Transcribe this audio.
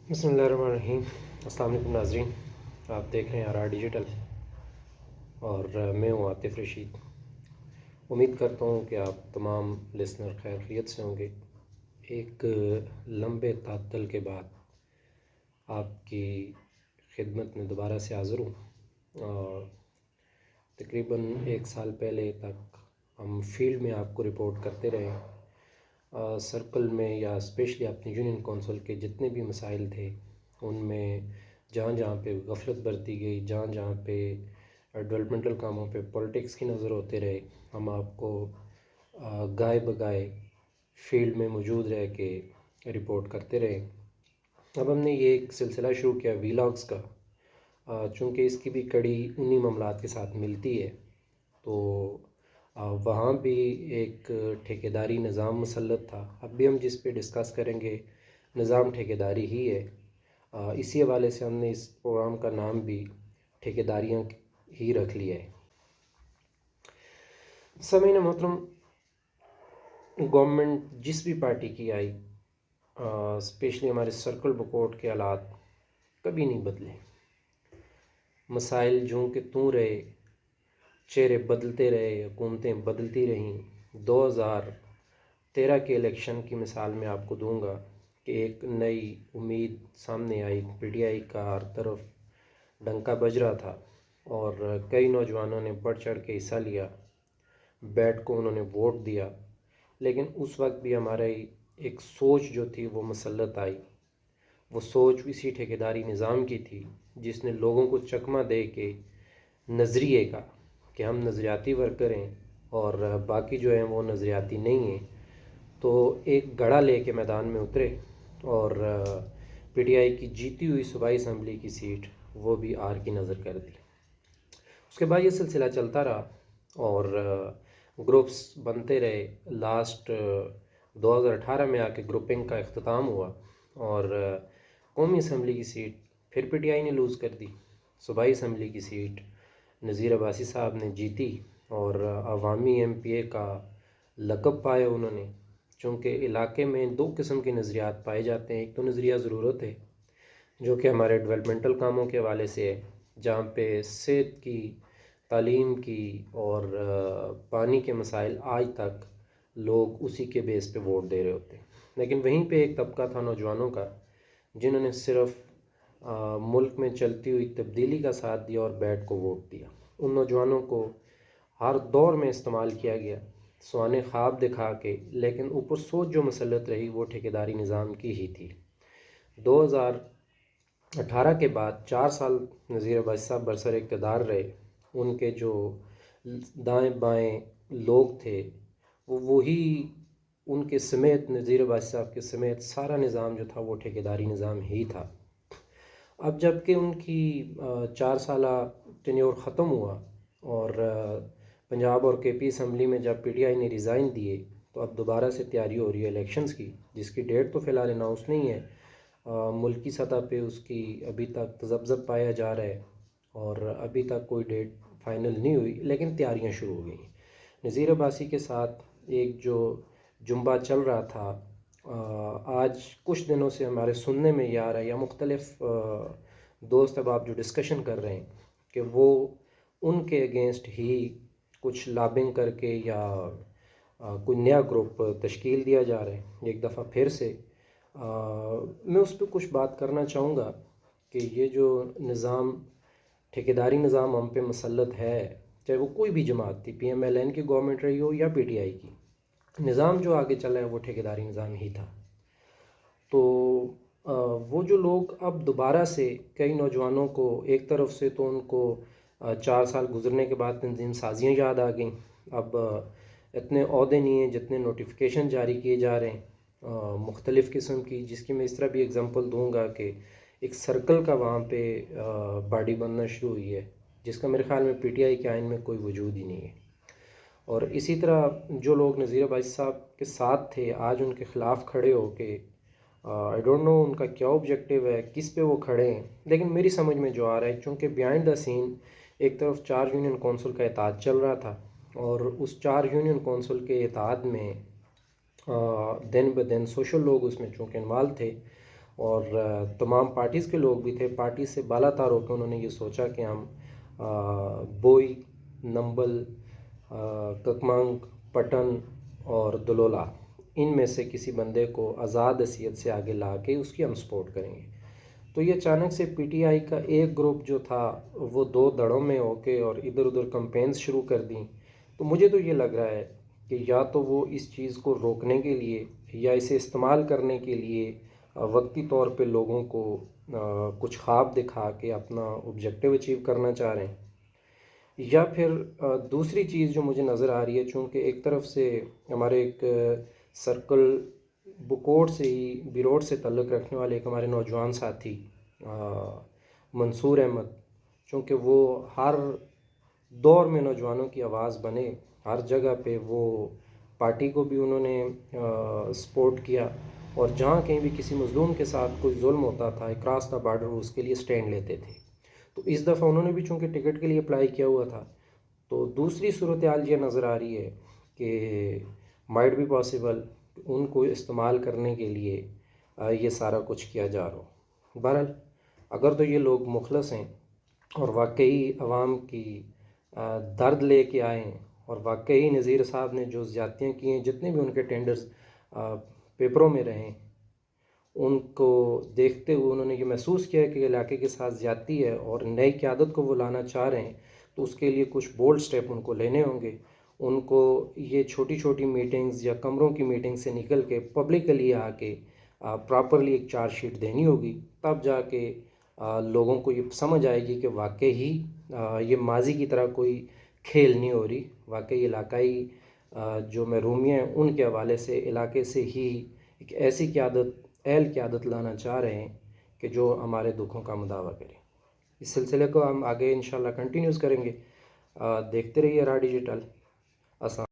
بسم اللہ الرحمن الرحیم۔ السلام علیکم ناظرین، آپ دیکھ رہے ہیں آر ڈیجیٹل اور میں ہوں عاطف رشید۔ امید کرتا ہوں کہ آپ تمام لسنر خیر خیریت سے ہوں گے۔ ایک لمبے تعطل کے بعد آپ کی خدمت میں دوبارہ سے حاضر ہوں۔ اور تقریباً 1 سال پہلے تک ہم فیلڈ میں آپ کو رپورٹ کرتے رہے، سرکل میں یا اسپیشلی اپنی یونین کونسل کے جتنے بھی مسائل تھے ان میں جہاں جہاں پہ غفلت برتی گئی، جہاں جہاں پہ ڈیولپمنٹل کاموں پہ پولیٹکس کی نظر ہوتے رہے، ہم آپ کو گائے بگائے فیلڈ میں موجود رہ کے رپورٹ کرتے رہے۔ اب ہم نے یہ ایک سلسلہ شروع کیا ویلاگز کا، چونکہ اس کی بھی کڑی انہی معاملات کے ساتھ ملتی ہے، تو وہاں بھی ایک ٹھیکیداری نظام مسلط تھا۔ اب بھی ہم جس پہ ڈسکس کریں گے نظام ٹھیکیداری ہی ہے۔ اسی حوالے سے ہم نے اس پروگرام کا نام بھی ٹھیکیداریاں ہی رکھ لیا ہے۔ سامعین محترم، گورنمنٹ جس بھی پارٹی کی آئی، اسپیشلی ہمارے سرکل بکوٹ کے حالات کبھی نہیں بدلے، مسائل جوں کہ توں رہے، چہرے بدلتے رہے، حکومتیں بدلتی رہیں۔ 2013 کے الیکشن کی مثال میں آپ کو دوں گا کہ ایک نئی امید سامنے آئی، پی ٹی آئی کا ہر طرف ڈنکا بج رہا تھا اور کئی نوجوانوں نے بڑھ چڑھ کے حصہ لیا، بیٹھ کو انہوں نے ووٹ دیا۔ لیکن اس وقت بھی ہمارے ایک سوچ جو تھی وہ مسلط آئی، وہ سوچ اسی ٹھیکیداری نظام کی تھی جس نے لوگوں کو چکمہ دے کے نظریے کا کہ ہم نظریاتی ورکر ہیں اور باقی جو ہیں وہ نظریاتی نہیں ہیں، تو ایک گڑھا لے کے میدان میں اترے اور پی ٹی آئی کی جیتی ہوئی صوبائی اسمبلی کی سیٹ وہ بھی آر کی نظر کر دی۔ اس کے بعد یہ سلسلہ چلتا رہا اور گروپس بنتے رہے۔ لاسٹ 2018 میں آ کے گروپنگ کا اختتام ہوا اور قومی اسمبلی کی سیٹ پھر پی ٹی آئی نے لوز کر دی۔ صوبائی اسمبلی کی سیٹ نذیر عباسی صاحب نے جیتی اور عوامی ایم پی اے کا لقب پایا انہوں نے، چونکہ علاقے میں 2 قسم کے نظریات پائے جاتے ہیں۔ ایک تو نظریہ ضرورت ہے جو کہ ہمارے ڈیولپمنٹل کاموں کے حوالے سے ہے، جہاں پہ صحت کی، تعلیم کی اور پانی کے مسائل آج تک لوگ اسی کے بیس پہ ووٹ دے رہے ہوتے ہیں۔ لیکن وہیں پہ ایک طبقہ تھا نوجوانوں کا جنہوں نے صرف ملک میں چلتی ہوئی تبدیلی کا ساتھ دیا اور بیٹھ کو ووٹ دیا۔ ان نوجوانوں کو ہر دور میں استعمال کیا گیا سوانے خواب دکھا کے، لیکن اوپر سوچ جو مسلط رہی وہ ٹھیکیداری نظام کی ہی تھی۔ 2018 کے بعد 4 سال نذیر عباسی صاحب برسر اقتدار رہے، ان کے جو دائیں بائیں لوگ تھے وہ وہی ان کے سمیت، نذیر عباسی صاحب کے سمیت سارا نظام جو تھا وہ ٹھیکیداری نظام ہی تھا۔ اب جب کہ ان کی 4 سالہ ٹینیور ختم ہوا اور پنجاب اور کے پی اسمبلی میں جب پی ٹی آئی نے ریزائن دیے تو اب دوبارہ سے تیاری ہو رہی ہے الیکشنز کی، جس کی ڈیٹ تو فی الحال اناؤنس نہیں ہے۔ ملکی سطح پہ اس کی ابھی تک تذبذب پایا جا رہا ہے اور ابھی تک کوئی ڈیٹ فائنل نہیں ہوئی، لیکن تیاریاں شروع ہو گئی۔ نذیر عباسی کے ساتھ ایک جو جنبہ چل رہا تھا، آج کچھ دنوں سے ہمارے سننے میں یہ آ رہا ہے یا مختلف دوست اب آپ جو ڈسکشن کر رہے ہیں کہ وہ ان کے اگینسٹ ہی کچھ لابنگ کر کے یا کوئی نیا گروپ تشکیل دیا جا رہا ہے۔ ایک دفعہ پھر سے میں اس پہ کچھ بات کرنا چاہوں گا کہ یہ جو نظام ٹھیکیداری نظام ہم پہ مسلط ہے، چاہے وہ کوئی بھی جماعت تھی، پی ایم ایل این کی گورنمنٹ رہی ہو یا پی ٹی آئی کی، نظام جو آگے چلا ہے وہ ٹھیکیداری نظام ہی تھا۔ تو وہ جو لوگ اب دوبارہ سے کئی نوجوانوں کو ایک طرف سے تو ان کو 4 سال گزرنے کے بعد تنظیم سازیاں یاد آ گئیں، اب اتنے عہدے نہیں ہیں جتنے نوٹیفیکیشن جاری کیے جا رہے ہیں مختلف قسم کی، جس کی میں اس طرح بھی اگزامپل دوں گا کہ ایک سرکل کا وہاں پہ باڈی بننا شروع ہوئی ہے جس کا میرے خیال میں پی ٹی آئی کے آئین میں کوئی وجود ہی نہیں ہے۔ اور اسی طرح جو لوگ نذیر عباسی صاحب کے ساتھ تھے آج ان کے خلاف کھڑے ہو کے آئی ڈونٹ نو ان کا کیا آبجیکٹیو ہے، کس پہ وہ کھڑے ہیں، لیکن میری سمجھ میں جو آ رہا ہے چونکہ بیہائنڈ دا سین ایک طرف 4 یونین کونسل کا اتحاد چل رہا تھا اور اس 4 یونین کونسل کے اتحاد میں دن بدن سوشل لوگ اس میں چونکہ انوالو تھے اور تمام پارٹیز کے لوگ بھی تھے. پارٹی سے بالا تار ہو کے انہوں نے یہ سوچا کہ ہم بوئی، نمبل، ککمانگ، پٹن اور دلولا ان میں سے کسی بندے کو آزاد حیثیت سے آگے لا کے اس کی ہم سپورٹ کریں گے. تو یہ اچانک سے پی ٹی آئی کا ایک گروپ جو تھا وہ دو دڑوں میں ہو کے اور ادھر ادھر کمپینز شروع کر دیں. تو مجھے تو یہ لگ رہا ہے کہ یا تو وہ اس چیز کو روکنے کے لیے یا اسے استعمال کرنے کے لیے وقتی طور پہ لوگوں کو کچھ خواب دکھا کے اپنا آبجیکٹیو اچیو کرنا چاہ رہے ہیں، یا پھر دوسری چیز جو مجھے نظر آ رہی ہے، چونکہ ایک طرف سے ہمارے ایک سرکل بکوٹ سے ہی بیروٹ سے تعلق رکھنے والے ایک ہمارے نوجوان ساتھی منصور احمد، چونکہ وہ ہر دور میں نوجوانوں کی آواز بنے، ہر جگہ پہ وہ پارٹی کو بھی انہوں نے سپورٹ کیا، اور جہاں کہیں بھی کسی مظلوم کے ساتھ کوئی ظلم ہوتا تھا اکراس دا بارڈر اس کے لیے سٹینڈ لیتے تھے. تو اس دفعہ انہوں نے بھی چونکہ ٹکٹ کے لیے اپلائی کیا ہوا تھا، تو دوسری صورتحال یہ نظر آ رہی ہے کہ مائٹ بی پاسبل ان کو استعمال کرنے کے لیے یہ سارا کچھ کیا جا رہا ہو. بہرحال اگر تو یہ لوگ مخلص ہیں اور واقعی عوام کی درد لے کے آئے ہیں، اور واقعی نذیر صاحب نے جو زیادتیاں کی ہیں، جتنے بھی ان کے ٹینڈرز پیپروں میں رہے ہیں، ان کو دیکھتے ہوئے انہوں نے یہ محسوس کیا کہ علاقے کے ساتھ زیادتی ہے اور نئی قیادت کو وہ لانا چاہ رہے ہیں، تو اس کے لیے کچھ بولڈ سٹیپ ان کو لینے ہوں گے. ان کو یہ چھوٹی چھوٹی میٹنگز یا کمروں کی میٹنگ سے نکل کے پبلکلی آ کے پراپرلی ایک چارج شیٹ دینی ہوگی. تب جا کے لوگوں کو یہ سمجھ آئے گی کہ واقعی یہ ماضی کی طرح کوئی کھیل نہیں ہو رہی، واقعی علاقائی جو محرومیاں ہیں ان کے حوالے سے علاقے سے ہی ایک ایسی قیادت لانا چاہ رہے ہیں کہ جو ہمارے دکھوں کا مداوع کرے. اس سلسلے کو ہم آگے انشاءاللہ کنٹینیوز کریں گے. دیکھتے رہیے راہ ڈیجیٹل. السلام.